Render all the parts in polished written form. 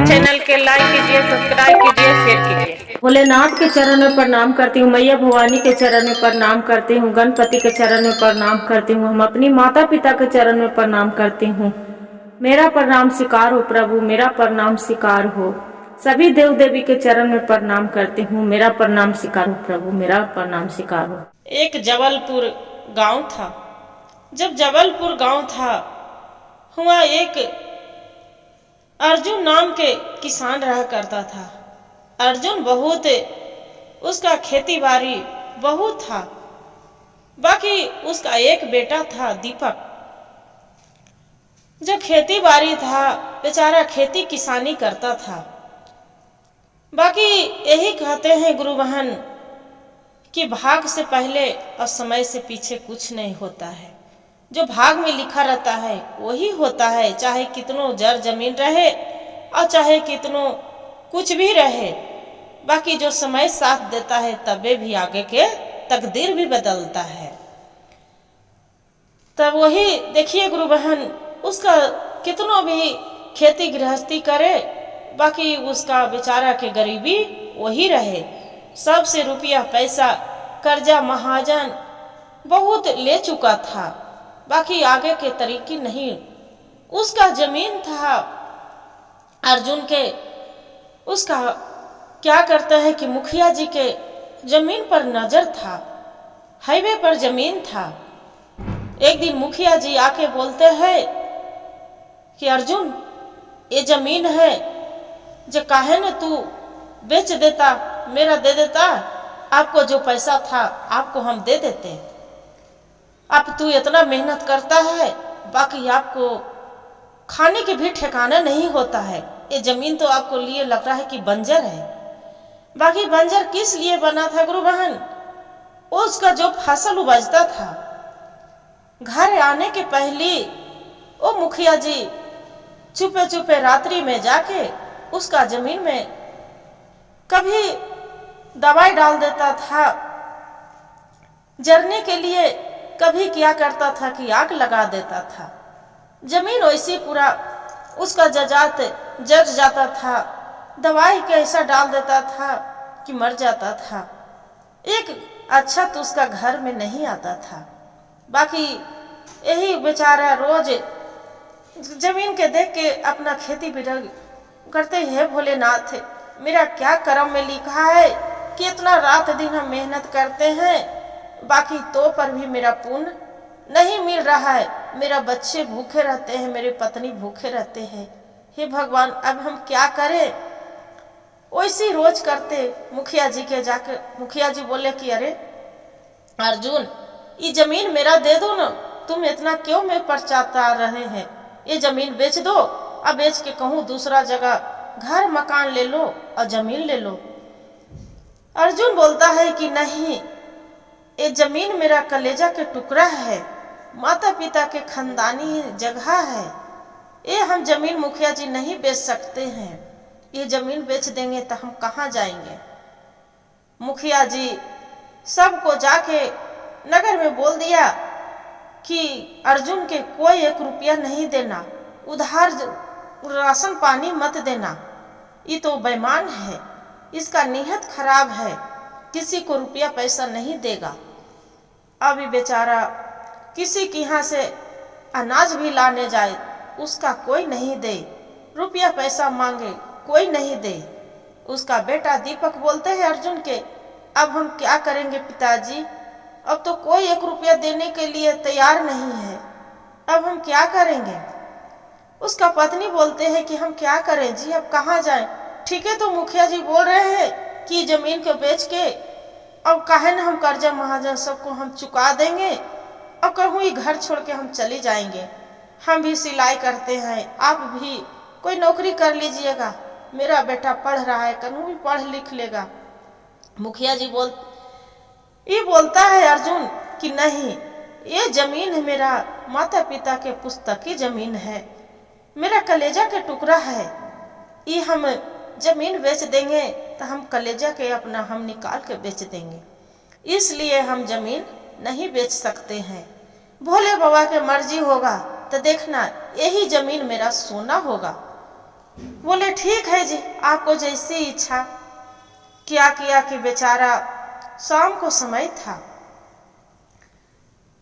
Channel के like कीजिए, subscribe कीजिए, शेयर कीजिए। भोलेनाथ के चरण में प्रणाम करती हूँ, मैया भवानी के चरण में प्रणाम करती हूँ, गणपति के चरण में प्रणाम करती हूँ, हम अपनी माता पिता के चरण में प्रणाम करती हूँ। मेरा प्रणाम स्वीकार हो प्रभु, मेरा प्रणाम स्वीकार हो। सभी देव देवी के चरण में प्रणाम करती हूँ, मेरा प्रणाम स्वीकार हो प्रभु, मेरा प्रणाम स्वीकार हो। एक जबलपुर गांव था। जब जबलपुर गांव था, हुआ एक अर्जुन नाम के किसान रहा करता था। अर्जुन बहुत, उसका खेती बाड़ी बहुत था। बाकी उसका एक बेटा था दीपक। जो खेती बाड़ी था, बेचारा खेती किसानी करता था। बाकी यही कहते हैं गुरु बहन कि भाग से पहले और समय से पीछे कुछ नहीं होता है। जो भाग में लिखा रहता है वही होता है, चाहे कितनों जर जमीन रहे और चाहे कितनों कुछ भी रहे। बाकी जो समय साथ देता है तबे भी आगे के तकदीर भी बदलता है। तब वही देखिए गुरु बहन, उसका कितनों भी खेती गृहस्थी करे, बाकी उसका बेचारा के गरीबी वही रहे। सबसे रुपया पैसा कर्जा महाजन बहुत ले चुका था, बाकी आगे के तरीके नहीं। उसका जमीन था अर्जुन के, उसका क्या करता है कि मुखिया जी के जमीन पर नजर था, हाईवे पर जमीन था। एक दिन मुखिया जी आके बोलते हैं कि अर्जुन, ये जमीन है, जो काहे न तू बेच देता, मेरा दे देता, आपको जो पैसा था आपको हम दे देते। अब तू इतना मेहनत करता है, बाकी आपको खाने के भी ठिकाना नहीं होता है। ये जमीन तो आपको लिए लग रहा है कि बंजर है। बाकी बंजर किस लिए बना था गुरु बहन? उसका जो फसल उपजता था, घर आने के पहले वो मुखिया जी छुपे छुपे रात्रि में जाके उसका जमीन में कभी दवाई डाल देता था जरने के लिए, कभी क्या करता था कि आग लगा देता था। जमीन वैसी पूरा उसका जजात जर जाता था, दवाई कैसा डाल देता था कि मर जाता था। एक अच्छा तो उसका घर में नहीं आता था। बाकी यही बेचारा रोज जमीन के देख के अपना खेती भी करते हैं। भोलेनाथ, मेरा क्या कर्म में लिखा है कि इतना रात दिन हम मेहनत करते हैं, बाकी तो पर भी मेरा पुण्य नहीं मिल रहा है। मेरा बच्चे भूखे रहते हैं, मेरे पत्नी भूखे रहते हैं। हे भगवान, अब हम क्या करें? वैसी रोज करते मुखिया जी के जाकर मुखिया जी बोले कि अरे अर्जुन, ये जमीन मेरा दे दो ना, तुम इतना क्यों में पछताता रहे हैं? ये जमीन बेच दो, अब बेच के कहूँ दूसरा जगह घर मकान ले लो और जमीन ले लो। अर्जुन बोलता है कि नहीं, ये जमीन मेरा कलेजा के टुकड़ा है, माता पिता के खानदानी जगह है। ये हम जमीन मुखिया जी नहीं बेच सकते हैं। ये जमीन बेच देंगे तो हम कहाँ जाएंगे? मुखिया जी सबको जाके नगर में बोल दिया कि अर्जुन के कोई 1 रुपया नहीं देना, उधार राशन पानी मत देना, ये तो बेईमान है, इसका नीयत खराब है, किसी को रुपया पैसा नहीं देगा। अभी बेचारा किसी के यहाँ से अनाज भी लाने जाए, उसका कोई नहीं दे, रुपया पैसा मांगे कोई नहीं दे। उसका बेटा दीपक बोलते हैं अर्जुन के, अब हम क्या करेंगे पिताजी? अब तो कोई 1 रुपया देने के लिए तैयार नहीं है, अब हम क्या करेंगे? उसका पत्नी बोलते हैं कि हम क्या करें जी, अब कहाँ जाएं? ठीक है, तो मुखिया जी बोल रहे हैं कि जमीन को बेच के अब काहे न हम कर्जा महाजन सबको हम चुका देंगे, अब कहूँ ये घर छोड़ के हम चले जाएंगे। हम भी सिलाई करते हैं, आप भी कोई नौकरी कर लीजिएगा, मेरा बेटा पढ़ रहा है, कहीं भी पढ़ लिख लेगा। मुखिया जी बोलता है अर्जुन कि नहीं, ये जमीन मेरा माता पिता के पुस्तकी जमीन है, मेरा कलेजा के टुकड़ा है। ये हम जमीन बेच देंगे तो हम कलेजा के अपना हम निकाल के बेच देंगे, इसलिए हम जमीन नहीं बेच सकते हैं। भोले बाबा के मर्जी होगा तो देखना यही जमीन मेरा सोना होगा। बोले ठीक है जी, आपको जैसी इच्छा। क्या किया कि बेचारा शाम को समय था,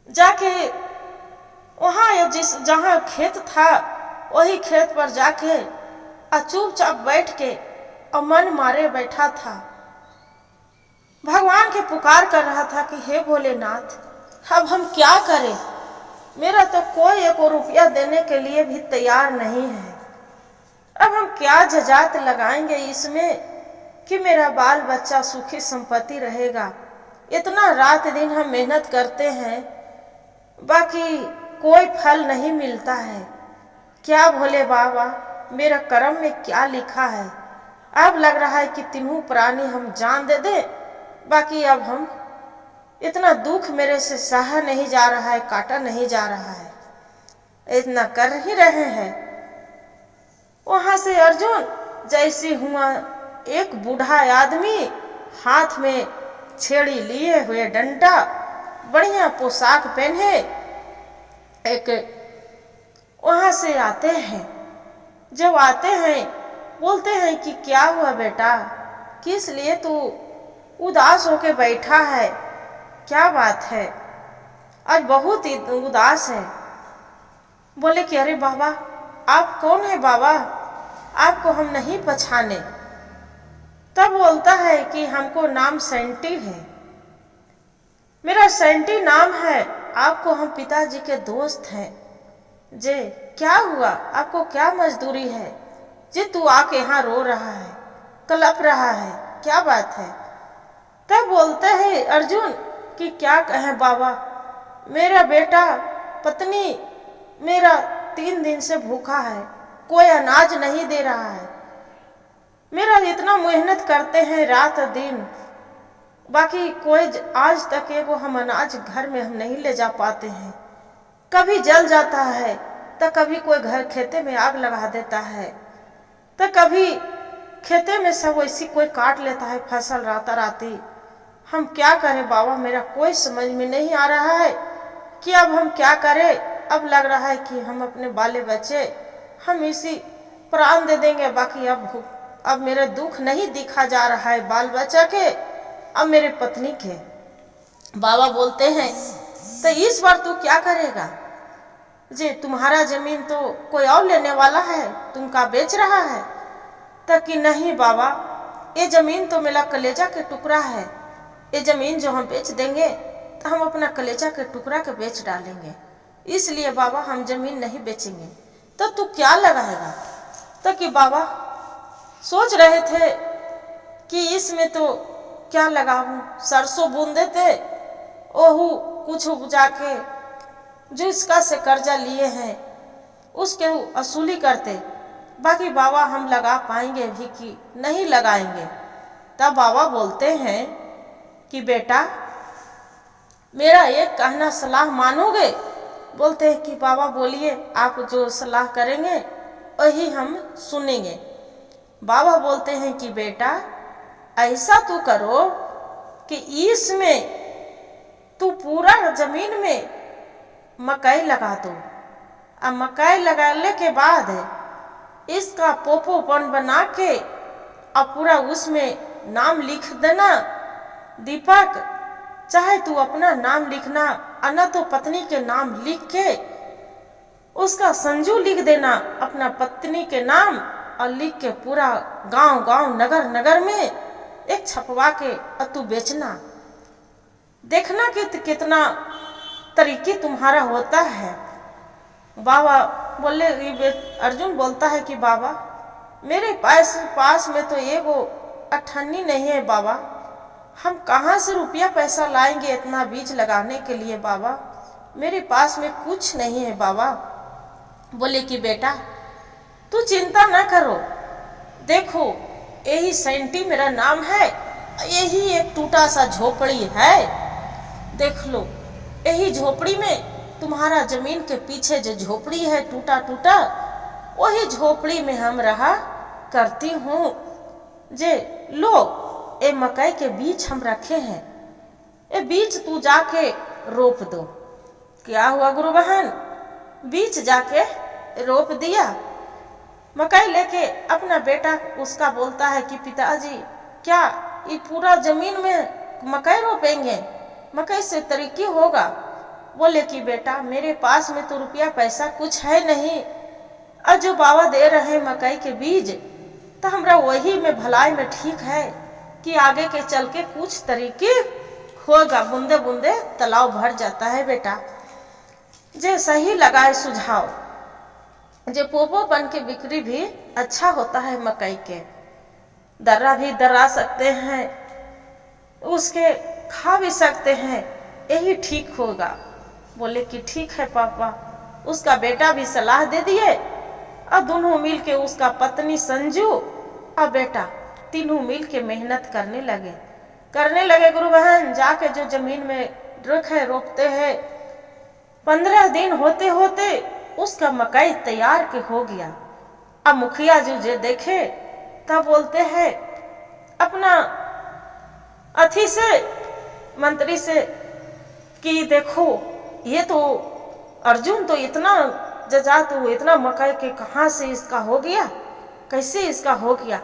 जाके वहां जहां खेत था वही खेत पर जाके चुपचाप बैठ के और मन मारे बैठा था। भगवान के पुकार कर रहा था कि हे भोलेनाथ, अब हम क्या करें? मेरा तो कोई एक रुपया देने के लिए भी तैयार नहीं है। अब हम क्या जजात लगाएंगे इसमें कि मेरा बाल बच्चा सुखी संपत्ति रहेगा। इतना रात दिन हम मेहनत करते हैं, बाकी कोई फल नहीं मिलता है। क्या भोले बाबा, मेरा कर्म में क्या लिखा है? अब लग रहा है कि तीनों प्राणी हम जान दे दे, बाकी अब हम इतना दुख मेरे से सहा नहीं जा रहा है, काटा नहीं जा रहा है, इतना कर ही रहे हैं। वहां से अर्जुन जैसे हुआ एक बूढ़ा आदमी हाथ में छेड़ी लिए हुए डंडा, बढ़िया पोशाक पहने एक वहां से आते हैं। जब आते हैं बोलते हैं कि क्या हुआ बेटा, किस लिए तू उदास होके बैठा है? क्या बात है, आज बहुत उदास है। बोले कि अरे बाबा, आप कौन है बाबा, आपको हम नहीं पहचाने। तब बोलता है कि हमको नाम सेंटी है, मेरा सेंटी नाम है, आपको हम पिताजी के दोस्त हैं। जे क्या हुआ, आपको क्या मजदूरी है जे तू आके यहाँ रो रहा है, कलप रहा है, क्या बात है? तब बोलते हैं अर्जुन कि क्या कहें बाबा, मेरा बेटा पत्नी मेरा 3 दिन से भूखा है, कोई अनाज नहीं दे रहा है। मेरा इतना मेहनत करते हैं रात दिन, बाकी कोई आज तक एगो हम अनाज घर में हम नहीं ले जा पाते हैं। कभी जल जाता है तो कभी कोई घर खेते में आग लगा देता है, तो कभी खेते में सब वैसी कोई काट लेता है फसल राता राती। हम क्या करें बाबा, मेरा कोई समझ में नहीं आ रहा है कि अब हम क्या करें। अब लग रहा है कि हम अपने बाले बच्चे हम इसी प्राण दे देंगे, बाकी अब मेरे दुख नहीं दिखा जा रहा है बाल बच्चा के, अब मेरे पत्नी के। बाबा बोलते हैं तो इस बार तू क्या करेगा? जे तुम्हारा जमीन तो कोई और लेने वाला है, तुम का बेच रहा है? तो कि नहीं बाबा, ये जमीन तो मेरा कलेजा के टुकड़ा है, ये जमीन जो हम बेच देंगे तो हम अपना कलेजा के टुकड़ा के बेच डालेंगे, इसलिए बाबा हम जमीन नहीं बेचेंगे। तो तू क्या लगाएगा? तो कि बाबा सोच रहे थे कि इसमें तो क्या लगाऊं, सरसों बूंद देते, ओहू कुछ उपजा के जो इसका से कर्जा लिए हैं उसके वसूली करते, बाकी बाबा हम लगा पाएंगे भी कि नहीं लगाएंगे। तब बाबा बोलते हैं कि बेटा मेरा एक कहना सलाह मानोगे? बोलते हैं कि बाबा बोलिए, आप जो सलाह करेंगे वही हम सुनेंगे। बाबा बोलते हैं कि बेटा ऐसा तू करो कि इसमें तू पूरा जमीन में मकई लगा दो, और मकई लगाने के बाद इसका पोपोपन बना के और पूरा उसमें नाम लिख देना दीपक, चाहे तू अपना नाम लिखना और न तो पत्नी के नाम लिख के उसका संजू लिख देना अपना पत्नी के नाम, और लिख के पूरा गांव गांव नगर नगर में एक छपवा के और तू बेचना, देखना कि कितना तरीके तुम्हारा होता है। बाबा बोले, अर्जुन बोलता है कि बाबा मेरे पास में तो एगो अठन्नी नहीं है बाबा, हम कहाँ से रुपया पैसा लाएंगे इतना बीज लगाने के लिए बाबा, मेरे पास में कुछ नहीं है बाबा। बोले कि बेटा तू चिंता ना करो, देखो यही सेंटी मेरा नाम है, यही एक टूटा सा झोपड़ी है, देख लो यही झोपड़ी में तुम्हारा जमीन के पीछे जो झोपड़ी है टूटा टूटा, वही झोपड़ी में हम रहा करती हूँ। जे लो ये मकई के बीज हम रखे हैं, ये बीज तू जाके रोप दो। क्या हुआ गुरु बहन, बीज जाके रोप दिया। मकई लेके अपना बेटा उसका बोलता है कि पिताजी क्या ये पूरा जमीन में मकई रोपेंगे, मकई से तरक्की होगा? बोले कि बेटा मेरे पास में तो रुपया पैसा कुछ है नहीं, और जो बाबा दे रहे हैं मकई के बीज तो हमरा वही में भलाई में ठीक है कि आगे के चल के कुछ तरीके होगा, बूंदे बूंदे तालाब भर जाता है बेटा। जे सही लगाए सुझाव, जे पोपो बन के बिक्री भी अच्छा होता है मकई के, दर्रा भी दर्रा सकते हैं, उसके खा भी सकते हैं, यही ठीक होगा। बोले कि ठीक है पापा। उसका बेटा भी सलाह दे दिए और दोनों मिल के, उसका पत्नी संजू और बेटा तीनों मिल के मेहनत करने लगे गुरु बहन। जाके जो जमीन में रोपते हैं, 15 दिन होते होते उसका मकई तैयार के हो गया। अब मुखिया जी जो देखे तब बोलते हैं अपना अथी से, मंत्री से कि देखो ये तो अर्जुन तो इतना जजात, इतना मकई के कहाँ से इसका हो गया, कैसे इसका हो गया?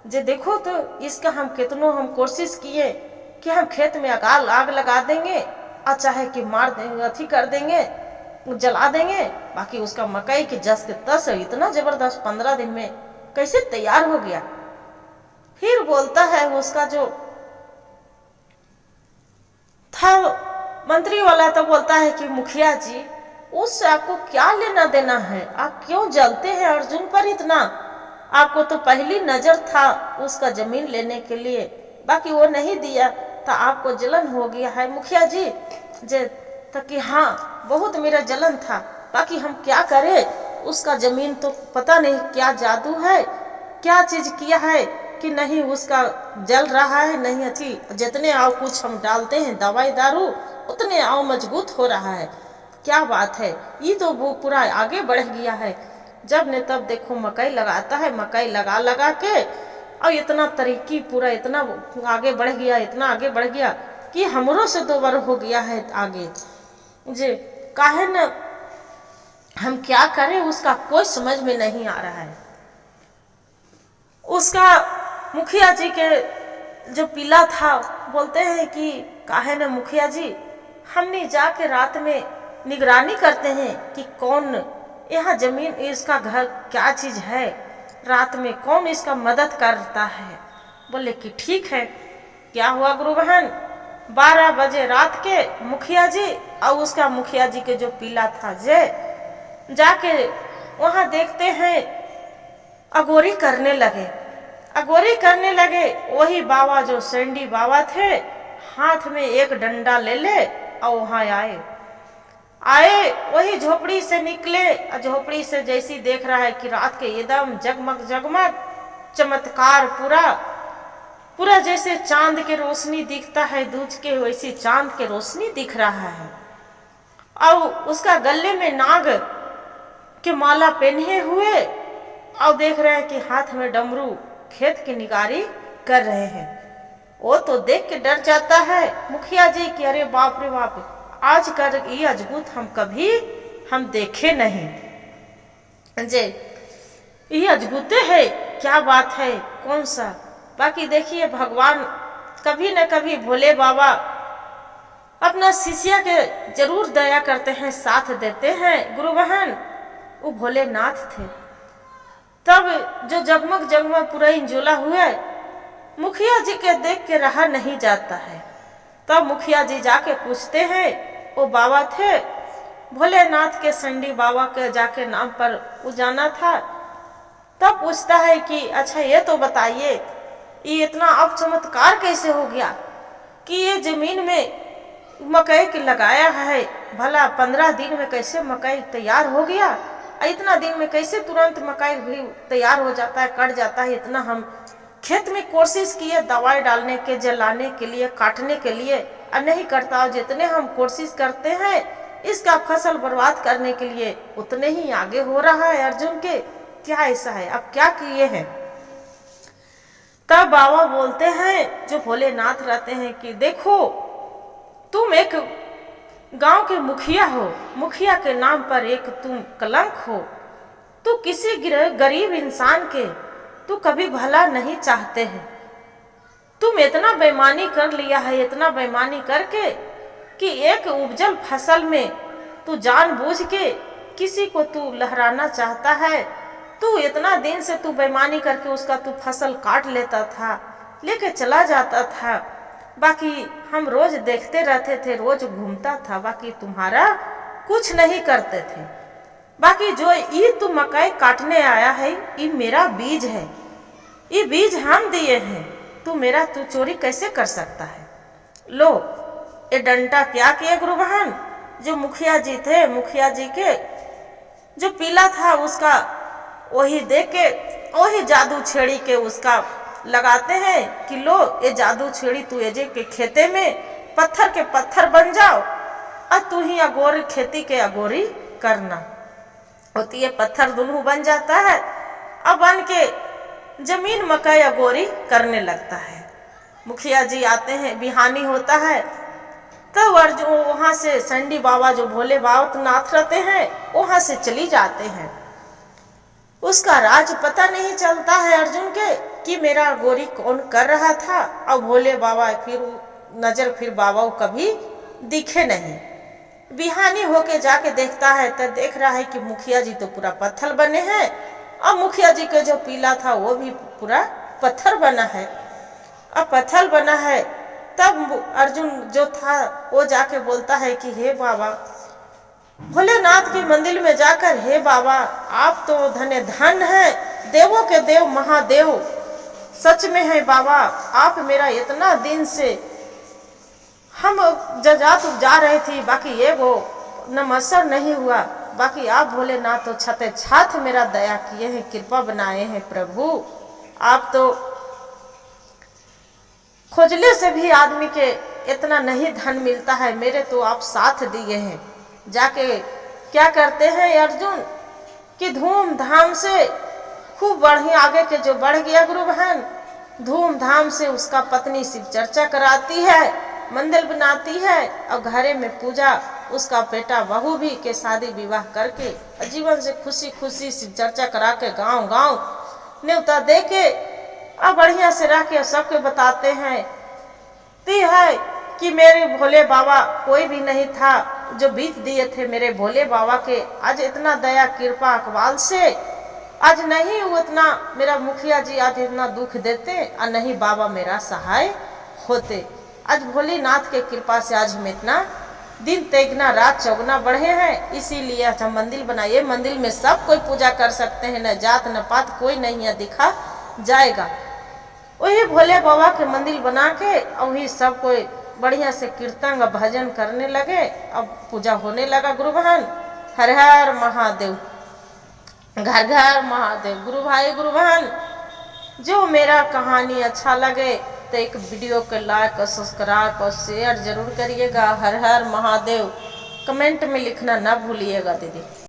जे देखो तो इसका हम कितनों हम कोशिश किए कि हम खेत में आग लगा देंगे और चाहे कि मार देंगे, अथी कर देंगे, जला देंगे, बाकी उसका मकई के जस के तस इतना जबरदस्त 15 दिन में कैसे तैयार हो गया। फिर बोलता है उसका जो था मंत्री वाला, तो बोलता है कि मुखिया जी उससे आपको क्या लेना देना है, आप क्यों जलते हैं अर्जुन पर इतना? आपको तो पहली नजर था उसका जमीन लेने के लिए, बाकी वो नहीं दिया तो आपको जलन हो गया है मुखिया जी। जे तक कि हाँ बहुत मेरा जलन था, बाकी हम क्या करें, उसका जमीन तो पता नहीं क्या जादू है, क्या चीज किया है कि नहीं उसका जल रहा है, नहीं अच्छी जितने आओ कुछ हम डालते हैं दवाई दारू उतने आओ मजबूत हो रहा है। क्या बात है, ये तो वो पूरा आगे बढ़ गया है। जब ने तब देखो मकई लगाता है, मकई लगा के और इतना तरक्की पूरा इतना आगे बढ़ गया, इतना आगे बढ़ गया कि हमरों से 2 बार हो गया है आगे। जे काहे न हम क्या करें, उसका कोई समझ में नहीं आ रहा है। उसका मुखिया जी के जो पिला था बोलते हैं कि काहे न मुखिया जी हमने जाके रात में निगरानी करते हैं कि कौन यहाँ जमीन, इसका घर क्या चीज है, रात में कौन इसका मदद करता है। बोले कि ठीक है। क्या हुआ गुरु बहन, 12 बजे रात के मुखिया जी और उसका मुखिया जी के जो पिला था जे जाके वहां देखते हैं अगोरी करने लगे। वही बाबा जो सेंडी बाबा थे हाथ में एक डंडा ले और वहां आए वही झोपड़ी से निकले। झोपड़ी से जैसी देख रहा है कि रात के एकदम जगमग चमत्कार, पूरा जैसे चांद के रोशनी दिखता है दूज के, वैसी चांद के रोशनी दिख रहा है। और उसका गले में नाग के माला पहने हुए और देख रहे हैं कि हाथ में डमरू खेत की निगारी कर रहे हैं। वो तो देख के डर जाता है मुखिया जी कि अरे बाप रे बाप, आज कर ये अजगुत हम देखे नहीं जे, ये अजगुते है, क्या बात है, कौन सा? बाकी देखिए भगवान कभी न कभी भोले बाबा अपना शिष्य के जरूर दया करते हैं, साथ देते हैं। गुरु बहन वो भोलेनाथ थे। तब जो जगमग पूरा इंजोला हुआ, मुखिया जी के देख के रहा नहीं जाता है। तब मुखिया जी जाके पूछते हैं, वो बाबा थे भोलेनाथ के, संडी बाबा के जाके नाम पर वो जाना था। तब पूछता है कि अच्छा ये तो बताइए ये इतना अब चमत्कार कैसे हो गया कि ये जमीन में मकई के लगाया है, भला 15 दिन में कैसे मकई तैयार हो गया, इतना दिन में कैसे तुरंत मकई भी तैयार हो जाता है, कट जाता है। इतना हम खेत में कोशिश किए दवाई डालने के, जलाने के लिए, काटने के लिए, और नहीं करता। जितने हम कोशिश करते हैं इसका फसल बर्बाद करने के लिए, उतने ही आगे हो रहा है अर्जुन के। क्या ऐसा है, अब क्या किए हैं? तब बाबा बोलते हैं जो भोलेनाथ रहते हैं कि देखो तुम एक गांव के मुखिया हो, मुखिया के नाम पर एक तुम कलंक हो। तू किसी गरीब इंसान के तू कभी भला नहीं चाहते हैं। तुम इतना बेईमानी कर लिया है, इतना बेईमानी करके कि एक उपजल फसल में तू जानबूझ के किसी को तू लहराना चाहता है। तू इतना दिन से तू बेईमानी करके उसका तू फसल काट लेता था, लेके चला जाता था। बाकी हम रोज देखते रहते थे, रोज घूमता था, बाकी तुम्हारा कुछ नहीं करते थे। बाकी जो ये तू मकई काटने आया है, ये मेरा बीज है, ये बीज हम दिए हैं, तू मेरा तू चोरी कैसे कर सकता है। लो ये डंडा क्या किए गुरु बहन, जो मुखिया जी थे, मुखिया जी के जो पीला था उसका वही दे के वही जादू छेड़ी के उसका लगाते हैं कि लो ये जादू छेड़ी तू एजे के खेते में पत्थर के पत्थर बन जाओ और तू ही अगोरी खेती के अगोरी करना। होती है पत्थर दुल्हू बन जाता है, अब बन के जमीन मकई अगोरी करने लगता है। मुखिया जी आते हैं, बिहानी होता है, तब अर्जुन वहां से संडी बाबा जो भोले बाबा नाथ रहते हैं वहां से चली जाते हैं। उसका राज पता नहीं चलता है अर्जुन के कि मेरा गोरी कौन कर रहा था। और भोले बाबा फिर नजर फिर बाबा कभी दिखे नहीं। बिहानी होके जाके देखता है तो देख रहा है कि मुखिया जी तो पूरा पत्थर बने हैं और मुखिया जी के जो पीला था वो भी पूरा पत्थर बना है। अब पत्थर बना है तब अर्जुन जो था वो जाके बोलता है कि हे बाबा, भोलेनाथ के मंदिर में जाकर, हे बाबा आप तो धन्य धन है, देवों के देव महादेव, सच में है बाबा, आप मेरा इतना दिन से हम जजात उपजा रहे थे, बाकी ये वो नमस्कार नहीं हुआ, बाकी आप भोलेनाथ तो छते छात मेरा दया किए हैं, कृपा बनाए हैं प्रभु। आप तो खोजले से भी आदमी के इतना नहीं धन मिलता है, मेरे तो आप साथ दिए हैं। जाके क्या करते हैं अर्जुन कि धूमधाम से खूब बढ़िया आगे के जो बढ़ गया गुरु बहन, धूमधाम से उसका पत्नी शिव चर्चा कराती है, मंदिर बनाती है और घरे में पूजा, उसका बेटा बहू भी के शादी विवाह करके जीवन से खुशी खुशी शिव चर्चा करा के गाँव गाँव न्योता दे के अब बढ़िया से रह के सबके बताते हैं ती है कि मेरे भोले बाबा कोई भी नहीं था जो बीज दिए थे मेरे भोले बाबा के, आज इतना दया कृपा अकबाल से आज नहीं उतना मेरा मुखिया जी आज इतना दुख देते और नहीं बाबा मेरा सहाय होते। आज भोलेनाथ के कृपा से आज हम इतना दिन तेगना रात चौगना बढ़े हैं, इसीलिए आज हम मंदिर बनाए। मंदिर में सब कोई पूजा कर सकते हैं, न जात न पात कोई नहीं है दिखा जाएगा। वही भोले बाबा के मंदिर बना के वही सब कोई बढ़िया से कीर्तन भजन करने लगे। अब पूजा होने लगा गुरु बहन, हर हर महादेव, घर घर महादेव। गुरु भाई गुरु बहन, जो मेरा कहानी अच्छा लगे तो एक वीडियो को लाइक और सब्सक्राइब और शेयर जरूर करिएगा। हर हर महादेव कमेंट में लिखना ना भूलिएगा दीदी।